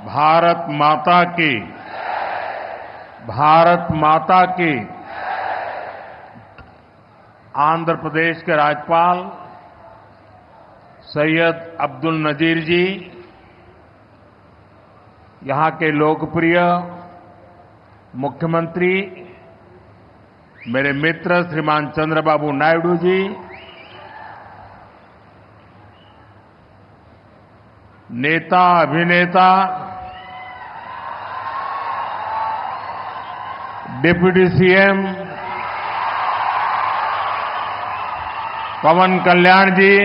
भारत माता की, भारत माता की। आंध्र प्रदेश के राज्यपाल सैयद अब्दुल नजीर जी, यहां के लोकप्रिय मुख्यमंत्री मेरे मित्र श्रीमान चंद्रबाबू नायडू जी, नेता अभिनेता डिप्टी सीएम पवन कल्याण जी,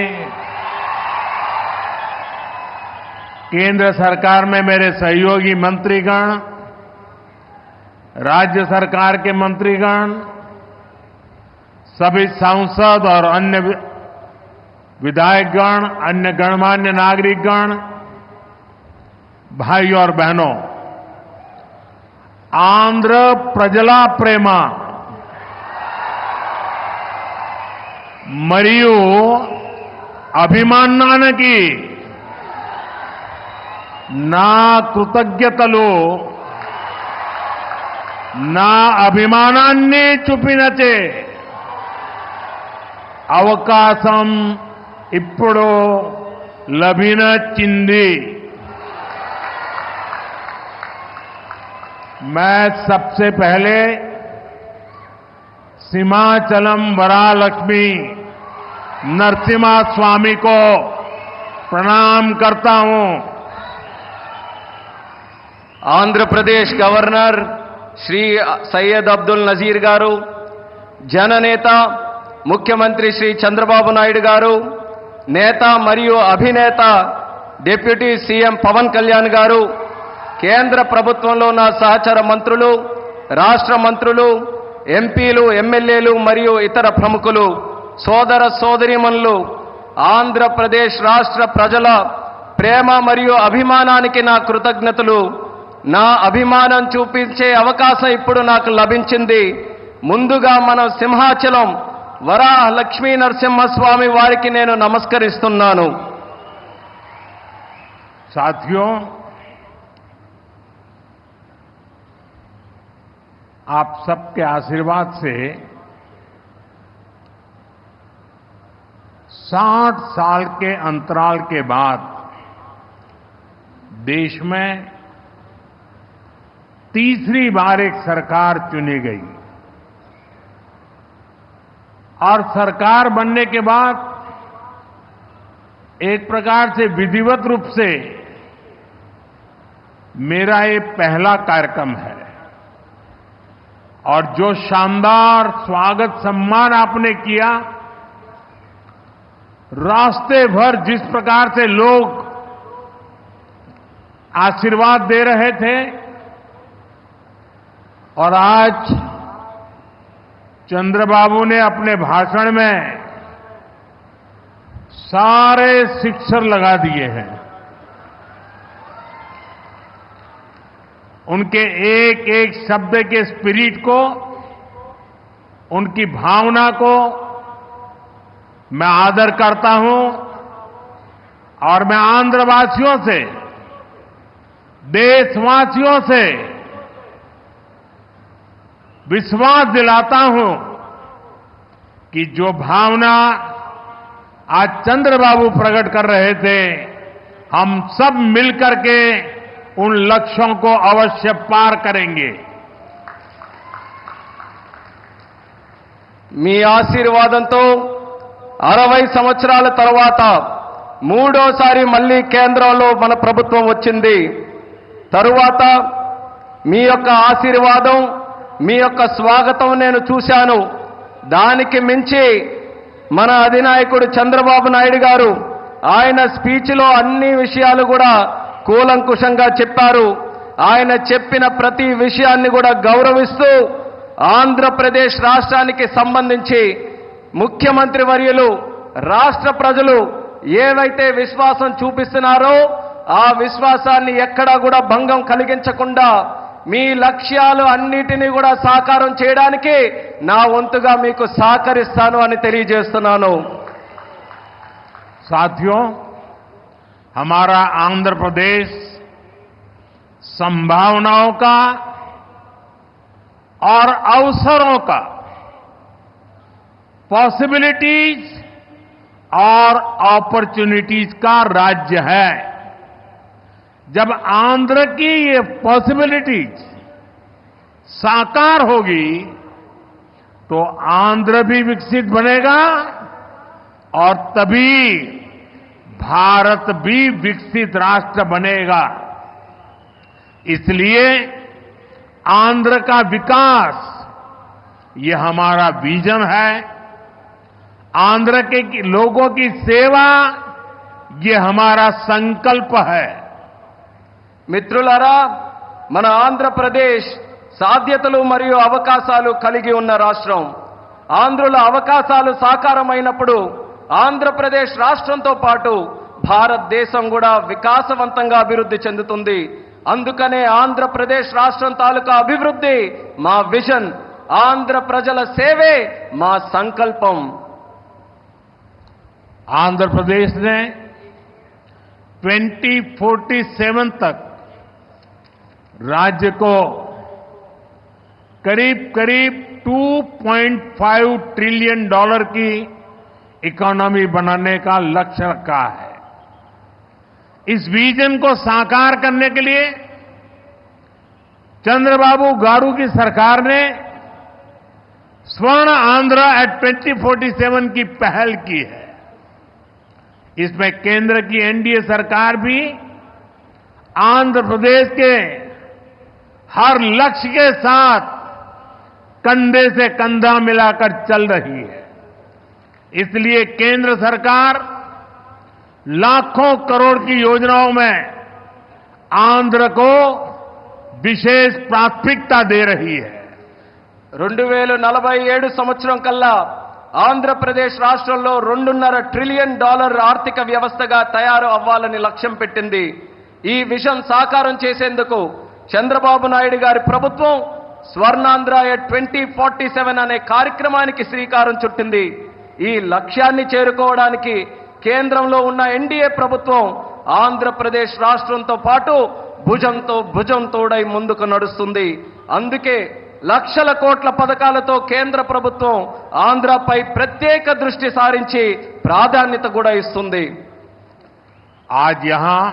केंद्र सरकार में मेरे सहयोगी मंत्रीगण, राज्य सरकार के मंत्रीगण, सभी सांसद और अन्य विधायकगण, अन्य गणमान्य नागरिकगण, भाई और बहनों, आंध्र प्रजला प्रेमा मरियु అభిమానానికి నా కృతజ్ఞతలు, నా అభిమానాన్ని చూపినచే అవకాశం ఇప్పుడు లభించింది। मैं सबसे पहले सीमाचलम वरालक्ष्मी नरसिम्हा स्वामी को प्रणाम करता हूं। आंध्र प्रदेश गवर्नर श्री सैयद अब्दुल नजीर गारू, जननेता मुख्यमंत्री श्री चंद्रबाबु नायडू गारू, नेता मरियु अभिनेता డిప్యూటీ సీఎం పవన్ కళ్యాణ్ గారు, కేంద్ర ప్రభుత్వంలో నా సహచర మంత్రులు, రాష్ట్ర మంత్రులు, ఎంపీలు, ఎమ్మెల్యేలు మరియు ఇతర ప్రముఖులు, సోదర సోదరీమణులు, ఆంధ్రప్రదేశ్ రాష్ట్ర ప్రజల ప్రేమ మరియు అభిమానానికి నా కృతజ్ఞతలు। నా అభిమానం చూపించే అవకాశం ఇప్పుడు నాకు లభించింది। ముందుగా మనం సింహాచలం వరాహ లక్ష్మీ నరసింహస్వామి వారికి నేను నమస్కరిస్తున్నాను। साथियों, आप सबके आशीर्वाद से 60 साल के अंतराल के बाद देश में तीसरी बार एक सरकार चुनी गई और सरकार बनने के बाद एक प्रकार से विधिवत रूप से मेरा ये पहला कार्यक्रम है और जो शानदार स्वागत सम्मान आपने किया, रास्ते भर जिस प्रकार से लोग आशीर्वाद दे रहे थे और आज चंद्रबाबू ने अपने भाषण में सारे सिक्सर लगा दिए हैं। उनके एक एक शब्द के स्पिरिट को, उनकी भावना को मैं आदर करता हूं और मैं आंध्रवासियों से, देशवासियों से विश्वास दिलाता हूं कि जो भावना आज चंद्रबाबू प्रकट कर रहे थे, हम सब मिलकर के उन लक्ष्यों को अवश्य पार करेंगे। మీ ఆశీర్వాదంతో 60 సంవత్సరాల తర్వాత మూడోసారి మళ్ళీ కేంద్రంలో మన ప్రభుత్వం వచ్చింది। తరువాత మీ యొక్క ఆశీర్వాదం, మీ యొక్క స్వాగతం నేను చూశాను। దానికి మించి మన అధినాయకుడు చంద్రబాబు నాయుడు గారు ఆయన స్పీచ్లో అన్ని విషయాలు కూడా కూలంకుషంగా చెప్పారు। ఆయన చెప్పిన ప్రతి విషయాన్ని కూడా గౌరవిస్తూ ఆంధ్రప్రదేశ్ రాష్ట్రానికి సంబంధించి ముఖ్యమంత్రి వర్యులు, రాష్ట్ర ప్రజలు ఏవైతే విశ్వాసం చూపిస్తున్నారో ఆ విశ్వాసాన్ని ఎక్కడా కూడా భంగం కలిగించకుండా మీ లక్ష్యాలు అన్నిటినీ కూడా సాకారం చేయడానికి నా వంతుగా మీకు సహకరిస్తాను అని తెలియజేస్తున్నాను। साथियों, हमारा आंध्र प्रदेश संभावनाओं का और अवसरों का, पॉसिबिलिटीज और अपॉर्चुनिटीज का राज्य है। जब आंध्र की ये पॉसिबिलिटीज साकार होगी तो आंध्र भी विकसित बनेगा और तभी भारत भी विकसित राष्ट्र बनेगा। इसलिए आंध्र का विकास ये हमारा विजन है। आंध्र के लोगों की सेवा ये हमारा संकल्प है। మిత్రులారా, మన ఆంధ్రప్రదేశ్ సాధ్యతలు మరియు అవకాశాలు కలిగి ఉన్న రాష్ట్రం. ఆంధ్రుల అవకాశాలు సాకారమైనప్పుడు ఆంధ్రప్రదేశ్ రాష్ట్రంతో పాటు భారతదేశం కూడా వికాసవంతంగా అభివృద్ధి చెందుతుంది. అందుకనే ఆంధ్రప్రదేశ్ రాష్ట్రం తాలూకా అభివృద్ధి మా విజన్, ఆంధ్ర ప్రజల సేవే మా సంకల్పం. आंध्र प्रदेश ने 2047 तक राज्य को करीब करीब $2.5 ट्रिलियन की इकोनॉमी बनाने का लक्ष्य रखा है। इस विजन को साकार करने के लिए चंद्रबाबू गारू की सरकार ने स्वर्ण आंध्र एट 2047 की पहल की है। इसमें केंद्र की एनडीए सरकार भी आंध्र प्रदेश के हर लक्ष्य के साथ कंधे से कंधा मिलाकर चल रही है। इसलिए केंद्र सरकार लाखों करोड़ की योजनाओं में आंध्र को विशेष प्राथमिकता दे रही है। 2047 సంవత్సరం కల్లా ఆంధ్రప్రదేశ్ రాష్ట్రంలో $2.5 ట్రిలియన్ ఆర్థిక వ్యవస్థగా తయారు అవ్వాలని లక్ష్యం పెట్టింది. ఈ విజన్ సాకారం చేసేందుకు చంద్రబాబు నాయుడు గారి ప్రభుత్వం స్వర్ణాంధ్ర ఎట్ 2047 అనే కార్యక్రమానికి శ్రీకారం చుట్టింది. ఈ లక్ష్యాన్ని చేరుకోవడానికి కేంద్రంలో ఉన్న ఎన్డీఏ ప్రభుత్వం ఆంధ్రప్రదేశ్ రాష్ట్రంతో పాటు భుజంతో భుజం తోడై ముందుకు నడుస్తుంది. అందుకే లక్షల కోట్ల పథకాలతో కేంద్ర ప్రభుత్వం ఆంధ్రపై ప్రత్యేక దృష్టి సారించి ప్రాధాన్యత కూడా ఇస్తుంది. आज यहां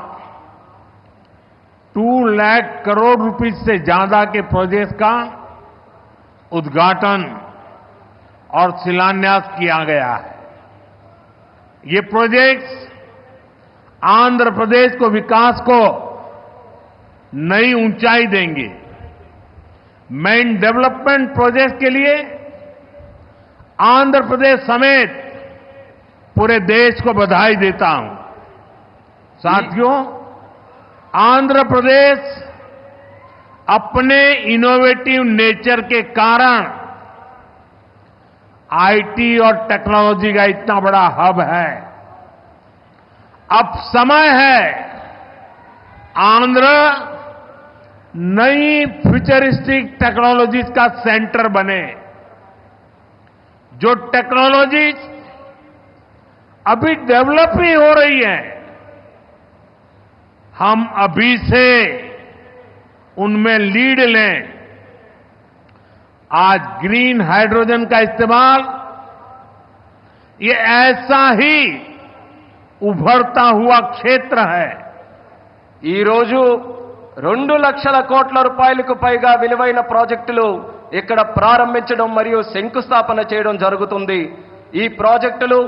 2 लाख करोड़ रुपए से ज्यादा के प्रोजेक्ट का उद्घाटन और शिलान्यास किया गया है। ये प्रोजेक्ट्स आंध्र प्रदेश को विकास को नई ऊंचाई देंगे। मैं इन डेवलपमेंट प्रोजेक्ट के लिए आंध्र प्रदेश समेत पूरे देश को बधाई देता हूं। साथियों, आंध्र प्रदेश अपने इनोवेटिव नेचर के कारण आईटी और टेक्नोलॉजी का इतना बड़ा हब है। अब समय है आंध्र नई फ्यूचरिस्टिक टेक्नोलॉजीज का सेंटर बने। जो टेक्नोलॉजीज अभी डेवलप ही हो रही है, हम अभी से उनमें लीड लें। आज ग्रीन हाइड्रोजन का इस्तेमाल ये ऐसा ही उभरता हुआ क्षेत्र है। ఈ రోజు 2 లక్షల కోట్ల రూపాయలకు పైగా విలువైన ప్రాజెక్టులు ఇక్కడ ప్రారంభించడం మరియు శంకుస్థాపన చేయడం జరుగుతుంది. ఈ ప్రాజెక్టులు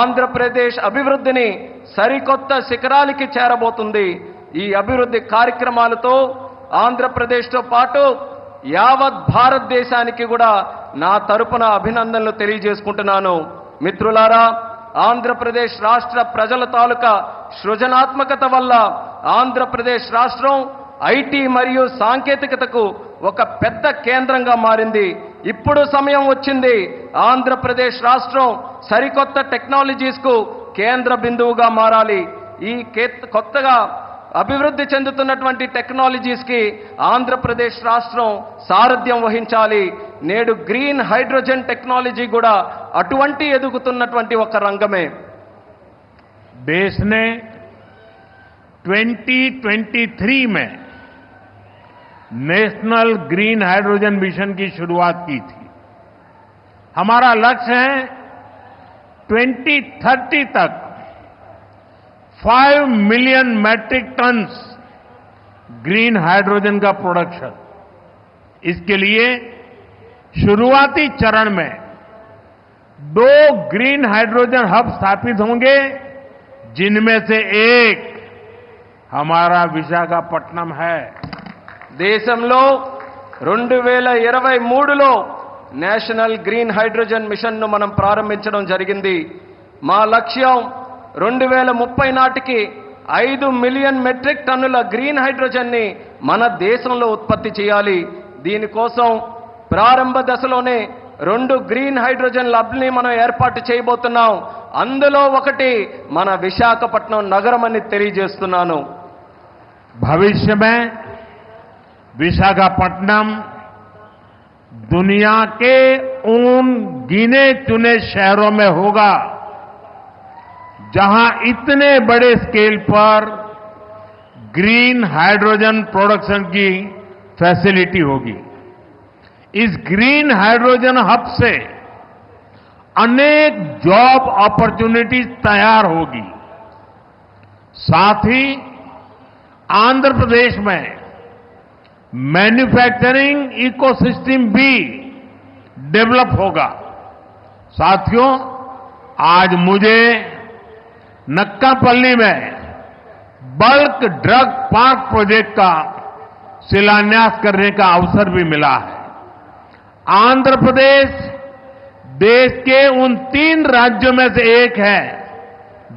ఆంధ్రప్రదేశ్ అభివృద్ధిని సరికొత్త శిఖరాలకి చేరబోతుంది. ఈ అభివృద్ధి కార్యక్రమాలతో ఆంధ్రప్రదేశ్తో పాటు యావత్ భారతదేశానికి కూడా నా తరపున అభినందనలు తెలియజేసుకుంటున్నాను. మిత్రులారా, ఆంధ్రప్రదేశ్ రాష్ట్ర ప్రజల తాలూకా సృజనాత్మకత వల్ల ఆంధ్రప్రదేశ్ రాష్ట్రం ఐటీ మరియు సాంకేతికతకు ఒక పెద్ద కేంద్రంగా మారింది. ఇప్పుడు సమయం వచ్చింది ఆంధ్రప్రదేశ్ రాష్ట్రం సరికొత్త టెక్నాలజీస్ కు కేంద్ర బిందువుగా మారాలి. ఈ కొత్తగా అభివృద్ధి చెందుతున్నటువంటి టెక్నాలజీస్ కి ఆంధ్రప్రదేశ్ రాష్ట్రం సారథ్యం వహించాలి. నేడు గ్రీన్ హైడ్రోజన్ టెక్నాలజీ కూడా అటువంటి ఎదుగుతున్నటువంటి ఒక రంగమే. देश ने 2023 में नेशनल ग्रीन हाइड्रोजन मिशन की शुरुआत की थी। हमारा लक्ष्य है 2030 तक 5 million metric tonnes green hydrogen का प्रोडक्शन। इसके लिए शुरुआती चरण में 2 ग्रीन हाइड्रोजन हब स्थापित होंगे, जिनमें से एक हमारा विशाखापट्टनम है। దేశంలో 2023లో నేషనల్ గ్రీన్ హైడ్రోజన్ మిషన్ను మనం ప్రారంభించడం జరిగింది. మా లక్ష్యం 2030 నాటికి 5 మిలియన్ మెట్రిక్ టన్నుల గ్రీన్ హైడ్రోజన్ని మన దేశంలో ఉత్పత్తి చేయాలి. దీనికోసం ప్రారంభ దశలోనే 2 గ్రీన్ హైడ్రోజన్ ల్యాబ్ని మనం ఏర్పాటు చేయబోతున్నాం. అందులో ఒకటి మన విశాఖపట్నం నగరం అని తెలియజేస్తున్నాను. भविष्य में विशाखापट्टनम दुनिया के उन गिने चुने शहरों में होगा जहां इतने बड़े स्केल पर ग्रीन हाइड्रोजन प्रोडक्शन की फैसिलिटी होगी। इस ग्रीन हाइड्रोजन हब से अनेक जॉब अपॉर्चुनिटीज तैयार होगी। साथ ही आंध्र प्रदेश में मैन्युफैक्चरिंग इकोसिस्टम भी डेवलप होगा। साथियों, आज मुझे नक्कापल्ली में बल्क ड्रग पार्क प्रोजेक्ट का शिलान्यास करने का अवसर भी मिला है। आंध्र प्रदेश देश के उन 3 राज्यों में से एक है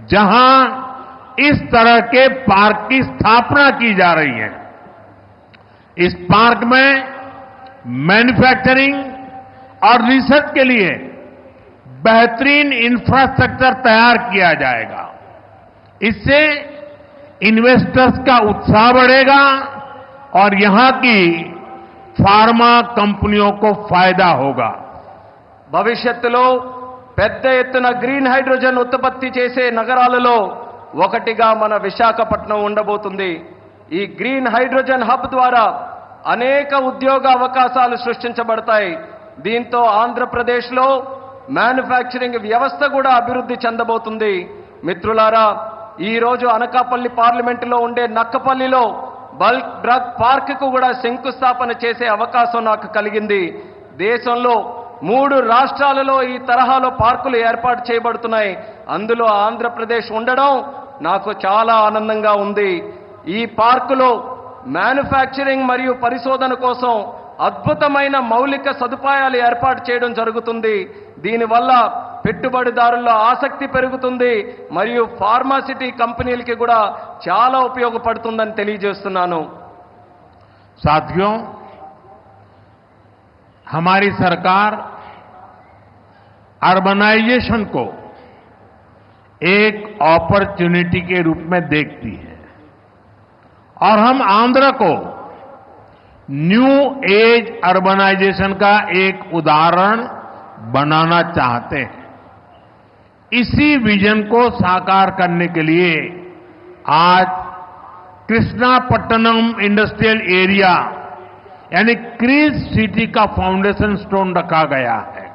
जहां इस तरह के पार्क की स्थापना की जा रही है। इस पार्क में मैन्युफैक्चरिंग और रिसर्च के लिए बेहतरीन इंफ्रास्ट्रक्चर तैयार किया जाएगा। इससे इन्वेस्टर्स का उत्साह बढ़ेगा और यहां की फार्मा कंपनियों को फायदा होगा। భవిష్యత్తులో పెద్ద ఎత్తున గ్రీన్ హైడ్రోజన్ ఉత్పత్తి చేసే నగరాలలో ఒకటిగా మన విశాఖపట్నం ఉండబోతుంది. ఈ గ్రీన్ హైడ్రోజన్ హబ్ ద్వారా అనేక ఉద్యోగ అవకాశాలు సృష్టించబడతాయి. దీంతో ఆంధ్రప్రదేశ్లో మ్యానుఫ్యాక్చరింగ్ వ్యవస్థ కూడా అభివృద్ధి చెందబోతుంది. మిత్రులారా, ఈ రోజు అనకాపల్లి పార్లమెంటులో ఉండే నక్కపల్లిలో బల్క్ డ్రగ్ పార్క్ కు కూడా శంకుస్థాపన చేసే అవకాశం నాకు కలిగింది. దేశంలో 3 రాష్ట్రాలలో ఈ తరహాలో పార్కులు ఏర్పాటు చేయబడుతున్నాయి. అందులో ఆంధ్రప్రదేశ్ ఉండడం నాకు చాలా ఆనందంగా ఉంది. ఈ పార్కులో మ్యానుఫ్యాక్చరింగ్ మరియు పరిశోధన కోసం అద్భుతమైన మౌలిక సదుపాయాలు ఏర్పాటు చేయడం జరుగుతుంది. దీనివల్ల పెట్టుబడిదారుల్లో ఆసక్తి పెరుగుతుంది మరియు ఫార్మాసిటీ కంపెనీలకి కూడా చాలా ఉపయోగపడుతుందని తెలియజేస్తున్నాను. साथियों, हमारी सरकार अर्बनाइजेशन को एक अपॉर्चुनिटी के रूप में देखती है और हम आंध्र को न्यू एज अर्बनाइजेशन का एक उदाहरण बनाना चाहते हैं। इसी विजन को साकार करने के लिए आज कृष्णापट्टनम इंडस्ट्रियल एरिया यानी क्रीज सिटी का फाउंडेशन स्टोन रखा गया है।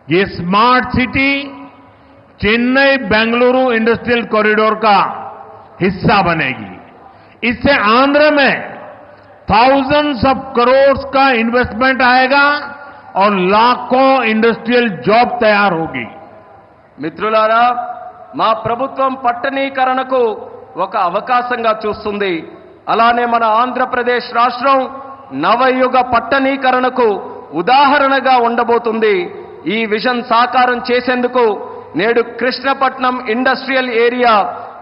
ये smart city Chennai Bengaluru industrial corridor का हिस्सा बनेगी। इससे आंध्र में थाउजेंड्स ऑफ करोड़ का इन्वेस्टमेंट आएगा और लाखों इंडस्ट्रियल जॉब तैयार होगी। మిత్రులారా, మా ప్రభుత్వం పట్టణీకరణకు ఒక అవకాశంగా చూస్తుంది. అలానే మన ఆంధ్రప్రదేశ్ రాష్ట్రం నవయుగ పట్టణీకరణకు ఉదాహరణగా ఉండబోతుంది. ఈ విజన్ సాకారం చేసేందుకు నేడు కృష్ణపట్నం ఇండస్ట్రియల్ ఏరియా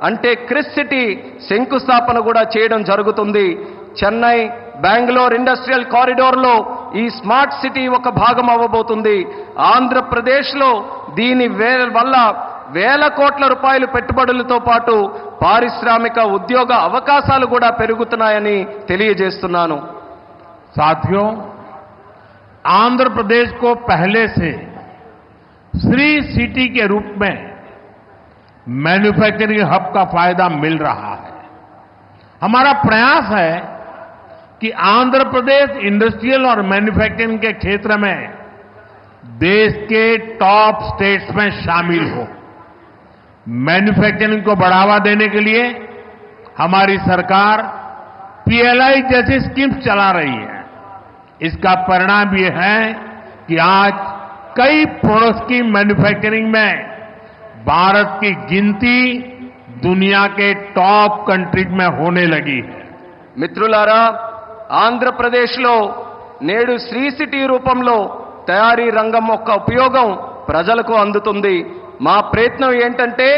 అంటే క్రిస్ సిటీ శంకుస్థాపన కూడా చేయడం జరుగుతుంది. చెన్నై బెంగళూరు ఇండస్ట్రియల్ కారిడోర్లో ఈ స్మార్ట్ సిటీ ఒక భాగం అవ్వబోతుంది. ఆంధ్రప్రదేశ్లో దీని వల్ల వేల కోట్ల రూపాయలు పెట్టుబడులతో పాటు పారిశ్రామిక ఉద్యోగ అవకాశాలు కూడా పెరుగుతున్నాయని తెలియజేస్తున్నాను. साथियों, आंध्र प्रदेश को पहले से श्री सिटी के रूप में मैन्युफैक्चरिंग हब का फायदा मिल रहा है। हमारा प्रयास है कि आंध्र प्रदेश इंडस्ट्रियल और मैन्युफैक्चरिंग के क्षेत्र में देश के टॉप स्टेट्स में शामिल हो। मैन्युफैक्चरिंग को बढ़ावा देने के लिए हमारी सरकार पीएलआई जैसी स्कीम्स चला रही है। इसका परिणाम ये है कि आज कई प्रोडक्ट्स की मैन्युफैक्चरिंग में भारत की गिनती दुनिया के टॉप कंट्रीज में होने लगी है। మిత్రులారా, ఆంధ్రప్రదేశ్లో నేడు శ్రీ సిటీ రూపంలో తయారీ రంగం యొక్క ఉపయోగం ప్రజలకు అందుతుంది. మా ప్రయత్నం ఏంటంటే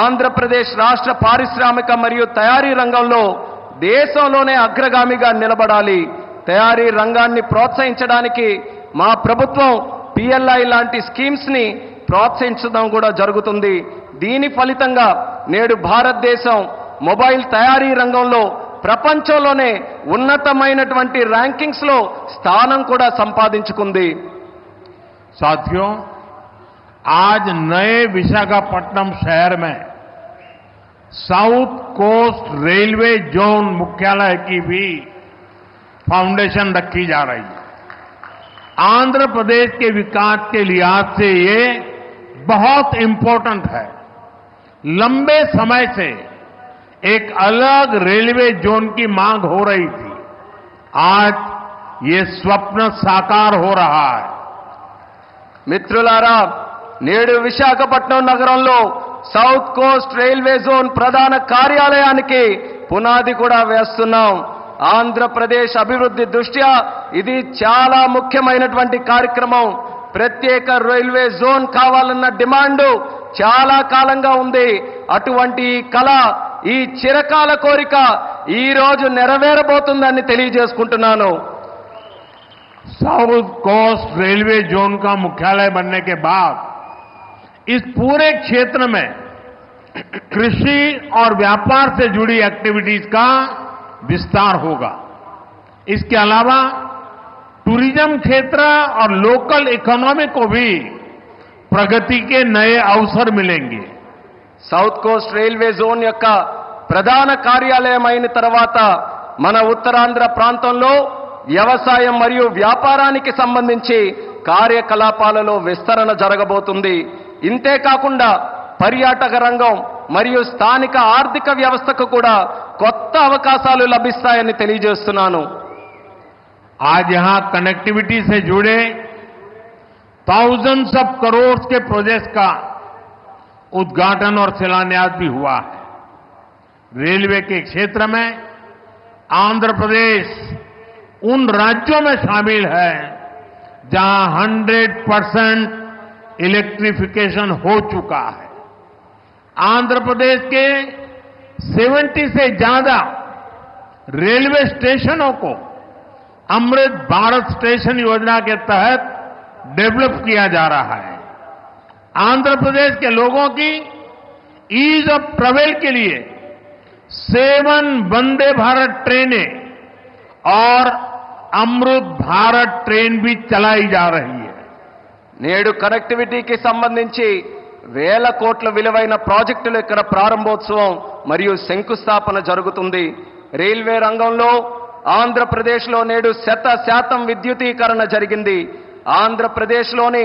ఆంధ్రప్రదేశ్ రాష్ట్ర పారిశ్రామిక మరియు తయారీ రంగంలో దేశంలోనే అగ్రగామిగా నిలబడాలి. తయారీ రంగాన్ని ప్రోత్సహించడానికి మా ప్రభుత్వం పిఎల్ఐ లాంటి స్కీమ్స్ ని ప్రోత్సహించడం కూడా జరుగుతుంది. దీని ఫలితంగా నేడు భారతదేశం మొబైల్ తయారీ రంగంలో ప్రపంచంలోనే ఉన్నతమైనటువంటి ర్యాంకింగ్స్ లో స్థానం కూడా సంపాదించుకుంది. साथियों, आज नए विशाखापट्टनम शहर में साउथ कोस्ट रेलवे जोन मुख्यालय की भी फाउंडेशन रखी जा रही है। आंध्र प्रदेश के विकास के लिहाज से ये बहुत इंपॉर्टेंट है। लंबे समय से एक अलग रेलवे जोन की मांग हो रही थी। आज ये स्वप्न साकार हो रहा है। మిత్రులారా, నేడు విశాఖపట్నం నగరంలో సౌత్ కోస్ట్ రైల్వే జోన్ ప్రధాన కార్యాలయానికి పునాది కూడా వేస్తున్నాం. ఆంధ్రప్రదేశ్ అభివృద్ధి దృష్ట్యా ఇది చాలా ముఖ్యమైనటువంటి కార్యక్రమం. ప్రత్యేక రైల్వే జోన్ కావాలన్న డిమాండ్ చాలా కాలంగా ఉంది. అటువంటి కళ, ఈ చిరకాల కోరిక ఈ రోజు నెరవేరబోతుందని తెలియజేసుకుంటున్నాను. साउथ कोस्ट रेलवे जोन का मुख्यालय बनने के बाद इस पूरे क्षेत्र में कृषि और व्यापार से जुड़ी एक्टिविटीज का विस्तार होगा। इसके अलावा टूरिज्म क्षेत्र और लोकल इकोनॉमी को भी प्रगति के नए अवसर मिलेंगे। సౌత్ కోస్ట్ రైల్వే జోన్ యొక్క ప్రధాన కార్యాలయం అయిన తర్వాత మన ఉత్తరాంధ్ర ప్రాంతంలో వ్యవసాయం మరియు వ్యాపారానికి సంబంధించి కార్యకలాపాలలో విస్తరణ జరగబోతుంది. ఇంతే కాకుండా పర్యాటక రంగం మరియు స్థానిక ఆర్థిక వ్యవస్థకు కూడా కొత్త అవకాశాలు లభిస్తాయని తెలియజేస్తున్నాను. आज यहां कनेक्टिविटी से जुड़े thousands ऑफ करोड़ के प्रोजेक्ट्स का उद्घाटन और शिलान्यास भी हुआ है। रेलवे के क्षेत्र में आंध्र प्रदेश उन राज्यों में शामिल है जहां 100% इलेक्ट्रिफिकेशन हो चुका है। आंध्र प्रदेश के 70 से ज्यादा रेलवे स्टेशनों को अमृत भारत स्टेशन योजना के तहत डेवलप किया जा रहा है। आंध्र प्रदेश के लोगों की ईज ऑफ ट्रेवल के लिए 7 वंदे भारत ट्रेनें और अमृत भारत ट्रेन भी चलाई जा रही है। నేడు కనెక్టివిటీకి సంబంధించి వేల కోట్ల విలువైన ప్రాజెక్టుల ఇక్కడ ప్రారంభోత్సవం మరియు శంకుస్థాపన జరుగుతుంది. రైల్వే రంగంలో ఆంధ్రప్రదేశ్లో నేడు 100% విద్యుదీకరణ జరిగింది. ఆంధ్రప్రదేశ్లోని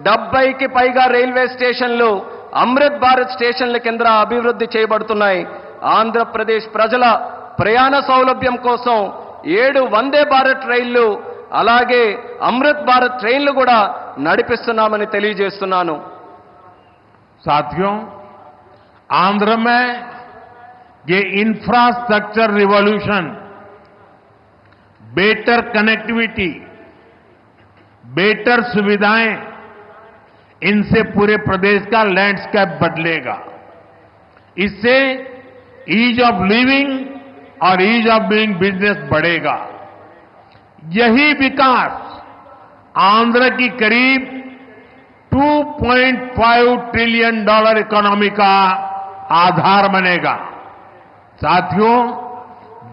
70కి పైగా రైల్వే స్టేషన్లు అమృత్ భారత్ స్టేషన్ల కింద అభివృద్ధి చేయబడుతున్నాయి. ఆంధ్రప్రదేశ్ ప్రజల ప్రయాణ సౌలభ్యం కోసం 7 వందే భారత్ రైళ్లు అలాగే అమృత్ భారత్ ట్రైన్లు కూడా నడిపిస్తున్నామని తెలియజేస్తున్నాను. साथियों, आंध्र में ये infrastructure revolution, better connectivity, better सुविधाएं, इनसे पूरे प्रदेश का लैंडस्केप बदलेगा. इससे ईज ऑफ लिविंग और ईज ऑफ डूइंग बिजनेस बढ़ेगा. यही विकास आंध्र की करीब $2.5 ट्रिलियन इकोनॉमी का आधार बनेगा. साथियों,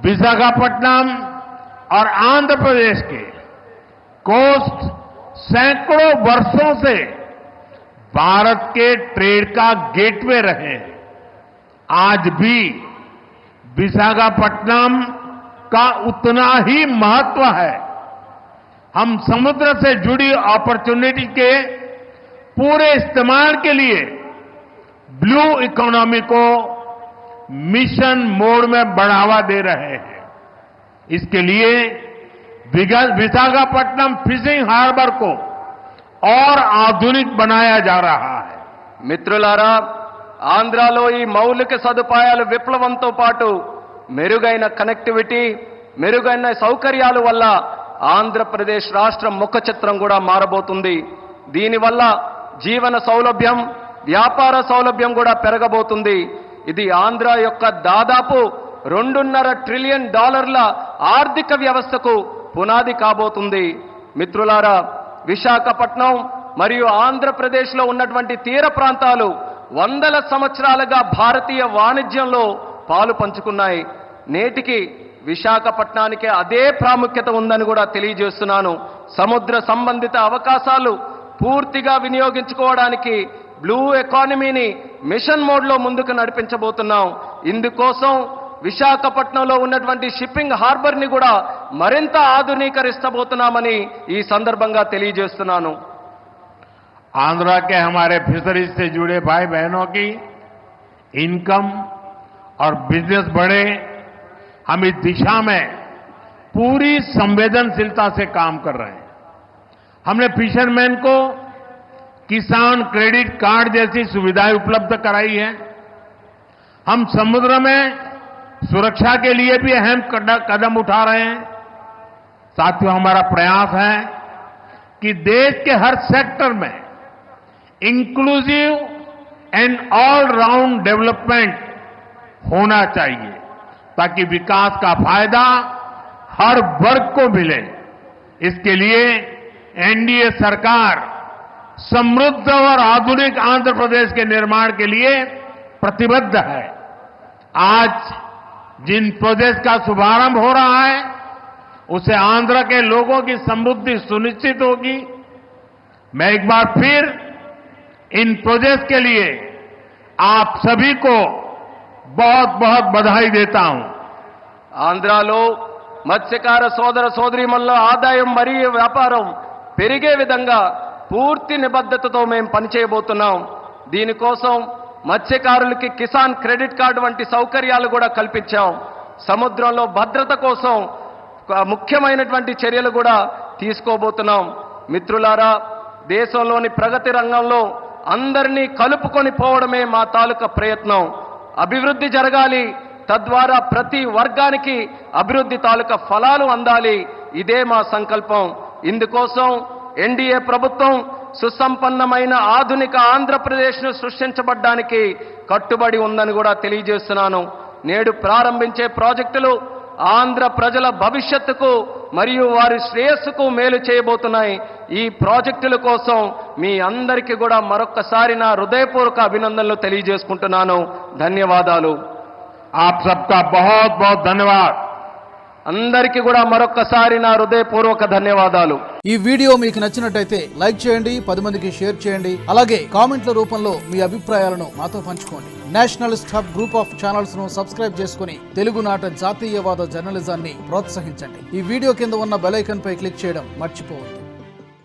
विशाखापट्टनम और आंध्र प्रदेश के कोस्ट सैकड़ों वर्षों से भारत के ट्रेड का गेटवे रहे हैं. आज भी विशाखापट्टनम का उतना ही महत्व है। हम समुद्र से जुड़ी अपॉर्चुनिटी के पूरे इस्तेमाल के लिए ब्लू इकोनॉमी को मिशन मोड में बढ़ावा दे रहे हैं। इसके लिए विशाखापट्टनम फिशिंग हार्बर को और आधुनिक बनाया जा रहा है। మిత్రులారా, ఆంధ్రాలో ఈ మౌలిక సదుపాయాల విప్లవంతో పాటు మెరుగైన కనెక్టివిటీ, మెరుగైన సౌకర్యాల వల్ల ఆంధ్రప్రదేశ్ రాష్ట్ర ముఖ చిత్రం కూడా మారబోతుంది. దీనివల్ల జీవన సౌలభ్యం, వ్యాపార సౌలభ్యం కూడా పెరగబోతుంది. ఇది ఆంధ్ర యొక్క దాదాపు $2.5 ట్రిలియన్ ఆర్థిక వ్యవస్థకు పునాది కాబోతుంది. మిత్రులారా, విశాఖపట్నం మరియు ఆంధ్రప్రదేశ్లో ఉన్నటువంటి తీర ప్రాంతాలు వందల సంవత్సరాలుగా భారతీయ వాణిజ్యంలో పాలు పంచుకున్నాయి. నేటికి విశాఖపట్నానికి అదే ప్రాముఖ్యత ఉందని కూడా తెలియజేస్తున్నాను. సముద్ర సంబంధిత అవకాశాలు పూర్తిగా వినియోగించుకోవడానికి బ్లూ ఎకానమీని మిషన్ మోడ్లో ముందుకు నడిపించబోతున్నాం. ఇందుకోసం విశాఖపట్నంలో ఉన్నటువంటి షిప్పింగ్ హార్బర్ని కూడా మరింత ఆధునీకరిస్తబోతున్నామని ఈ సందర్భంగా తెలియజేస్తున్నాను. आंध्रा के हमारे फिशरीज से जुड़े भाई बहनों की इनकम और बिजनेस बढ़े, हम इस दिशा में पूरी संवेदनशीलता से काम कर रहे हैं. हमने फिशरमैन को किसान क्रेडिट कार्ड जैसी सुविधाएं उपलब्ध कराई है. हम समुद्र में सुरक्षा के लिए भी अहम कदम उठा रहे हैं. साथियों, हमारा प्रयास है कि देश के हर सेक्टर में inclusive and all round development होना चाहिए ताकि विकास का फायदा हर वर्ग को मिले. इसके लिए एनडीए सरकार समृद्ध और आधुनिक आंध्र प्रदेश के निर्माण के लिए प्रतिबद्ध है. आज जिन प्रोजेक्ट का शुभारंभ हो रहा है उससे आंध्र के लोगों की समृद्धि सुनिश्चित होगी. मैं एक बार फिर इन प्रोजेक्ट के लिए आप सभी को बहुत बहुत बधाई देता हूं. ఆంధ్రాలో మత్స్యకార సోదర సోదరీమణుల ఆదాయం మరియు వ్యాపారం పెరిగే విధంగా పూర్తి నిబద్ధతతో మేము పనిచేయబోతున్నాం. దీనికోసం మత్స్యకారులకి కిసాన్ క్రెడిట్ కార్డు వంటి సౌకర్యాలు కూడా కల్పించాం. సముద్రంలో భద్రత కోసం ముఖ్యమైనటువంటి చర్యలు కూడా తీసుకోబోతున్నాం. మిత్రులారా, దేశంలోని ప్రగతి రంగంలో అందరినీ కలుపుకొని పోవడమే మా తాలూకా ప్రయత్నం. అభివృద్ధి జరగాలి, తద్వారా ప్రతి వర్గానికి అభివృద్ధి తాలూకా ఫలాలు అందాలి. ఇదే మా సంకల్పం. ఇందుకోసం ఎన్డీఏ ప్రభుత్వం సుసంపన్నమైన ఆధునిక ఆంధ్రప్రదేశ్ను సృష్టించబడ్డానికి కట్టుబడి ఉందని కూడా తెలియజేస్తున్నాను. నేడు ప్రారంభించే ప్రాజెక్టులు ఆంధ్ర ప్రజల భవిష్యత్తుకు మరియు వారి శ్రేయస్సుకు మేలు చేయబోతున్నాయి. ఈ ప్రాజెక్టుల కోసం మీ అందరికీ కూడా మరొక్కసారి నా హృదయపూర్వక అభినందనలు తెలియజేసుకుంటున్నాను. ధన్యవాదాలు. आप सबका बहुत बहुत धन्यवाद. అందరికీ కూడా మరొక్కసారి నా హృదయపూర్వక ధన్యవాదాలు. ఈ వీడియో మీకు నచ్చినట్టయితే లైక్ చేయండి, 10 మందికి షేర్ చేయండి. అలాగే కామెంట్ల రూపంలో మీ అభిప్రాయాలను మాతో పంచుకోండి. Nationalist hub group of channels ను సబ్స్క్రైబ్ చేసుకుని తెలుగునాట జాతీయవాద జర్నలిజాన్ని ప్రోత్సహించండి. ఈ వీడియో కింద ఉన్న బెల్ ఐకాన్ పై క్లిక్ చేయడం మర్చిపోవద్దు.